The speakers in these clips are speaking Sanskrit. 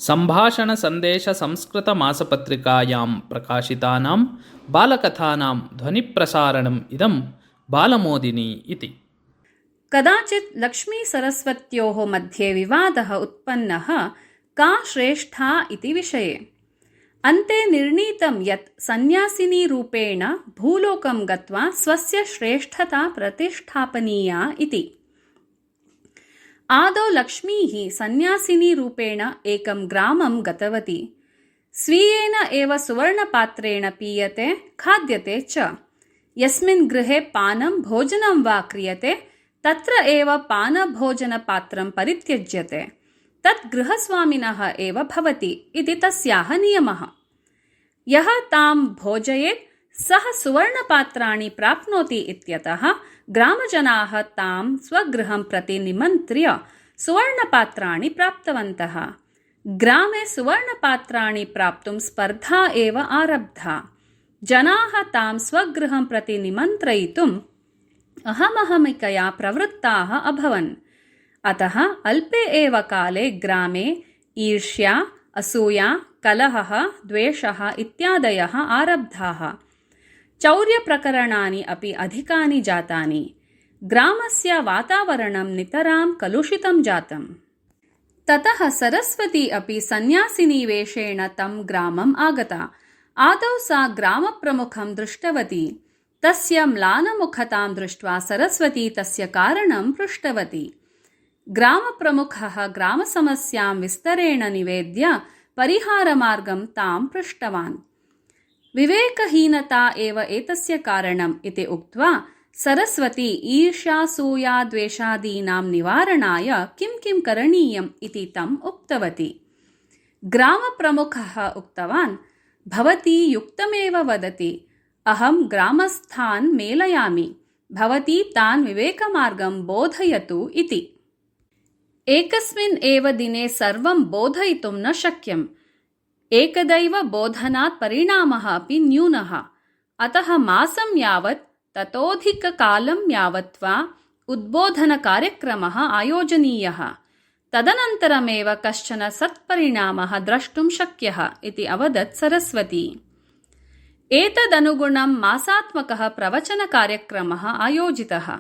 सम्भाषणसन्देशसंस्कृतमासपत्रिकायां प्रकाशितानां बालकथानां ध्वनिप्रसारणम् इदं बालमोदिनी इति। कदाचित् लक्ष्मीसरस्वत्योः मध्ये विवादः उत्पन्नः का श्रेष्ठा इति विषये। अन्ते निर्णीतं यत् सन्न्यासिनीरूपेण भूलोकं गत्वा स्वस्य श्रेष्ठता प्रतिष्ठापनीया इति। आदौ लक्ष्मीः सन्न्यासिनीरूपेण एकं ग्रामं गतवती। स्वीयेन एव सुवर्णपात्रेण पीयते, खाद्यते च। यस्मिन् गृहे पानं भोजनं वा क्रियते तत्र एव पानभोजनपात्रं परित्यज्यते। तत् गृहस्वामिनः एव भवति इति तस्याः नियमः। यः तां भोजयेत् सः सुवर्णपात्राणि प्राप्नोति इत्यतः ग्रामजनाः तां स्वगृहं प्रति निमन्त्र्य सुवर्णपात्राणि प्राप्तवन्तः। ग्रामे सुवर्णपात्राणि प्राप्तुं स्पर्धा एव आरब्धा। जनाः तां स्वगृहं प्रति निमन्त्रयितुम् अहमहमिकया प्रवृत्ताः अभवन्। अतः अल्पे एव काले ग्रामे ईर्ष्या, असूया, कलहः, द्वेषः इत्यादयः आरब्धाः। चौर्यप्रकरणानि अपि अधिकानि जातानि। ग्रामस्य वातावरणं नितरां कलुषितं जातम्। ततः सरस्वती अपि सन्न्यासिनीवेषेण तं ग्रामम् आगता। आदौ सा ग्रामप्रमुखं दृष्टवती। तस्य म्लानमुखतां दृष्ट्वा सरस्वती तस्य कारणं पृष्टवती। ग्रामप्रमुखः ग्रामसमस्यां विस्तरेण निवेद्य परिहारमार्गं तां पृष्टवान्। विवेकहीनता एव एतस्य कारणम् इति उक्त्वा सरस्वती ईर्ष्यासूयाद्वेषादीनां निवारणाय किं करणीयम् इति तम् उक्तवती। ग्रामप्रमुखः उक्तवान्, भवती युक्तमेव वदति। अहं ग्रामस्थान् मेलयामि। भवती तान् विवेकमार्गं बोधयतु इति। एकस्मिन् एव दिने सर्वं बोधयितुं न शक्यम्। एकदैव बोधनात् परिणामः अपि न्यूनः। अतः मासं यावत् ततोऽधिककालं यावत् वा उद्बोधनकार्यक्रमः आयोजनीयः। तदनन्तरमेव कश्चन सत्परिणामः द्रष्टुं शक्यः इति अवदत् सरस्वती। एतदनुगुणं मासात्मकः प्रवचनकार्यक्रमः आयोजितः।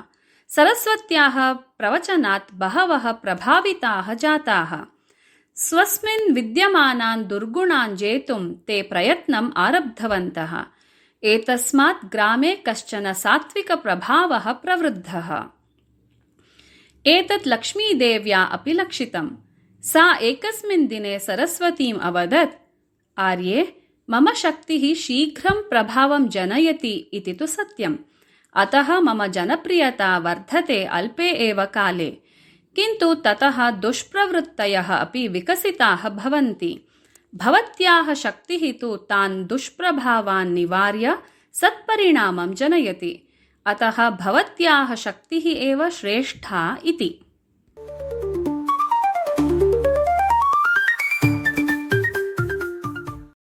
सरस्वत्याः प्रवचनात् बहवः प्रभाविताः जाताः। स्वस्मिन् विद्यमानान् दुर्गुणान् जेतुं ते प्रयत्नम् आरब्धवन्तः। एतस्मात् ग्रामे कश्चन सात्विकप्रभावः प्रवृद्धः। एतत् लक्ष्मीदेव्या अपि लक्षितम्। सा एकस्मिन् दिने सरस्वतीम् अवदत्, आर्ये, मम शक्तिः शीघ्रं प्रभावं जनयति इति तु सत्यम्। अतः मम जनप्रियता वर्धते अल्पे एव काले। किन्तु ततः दुष्प्रवृत्तयः अपि विकसिताः भवन्ति। भवत्याः शक्तिः तु तान् दुष्प्रभावान् निवार्य सत्परिणामं जनयति। अतः भवत्याः शक्तिः एव श्रेष्ठा इति।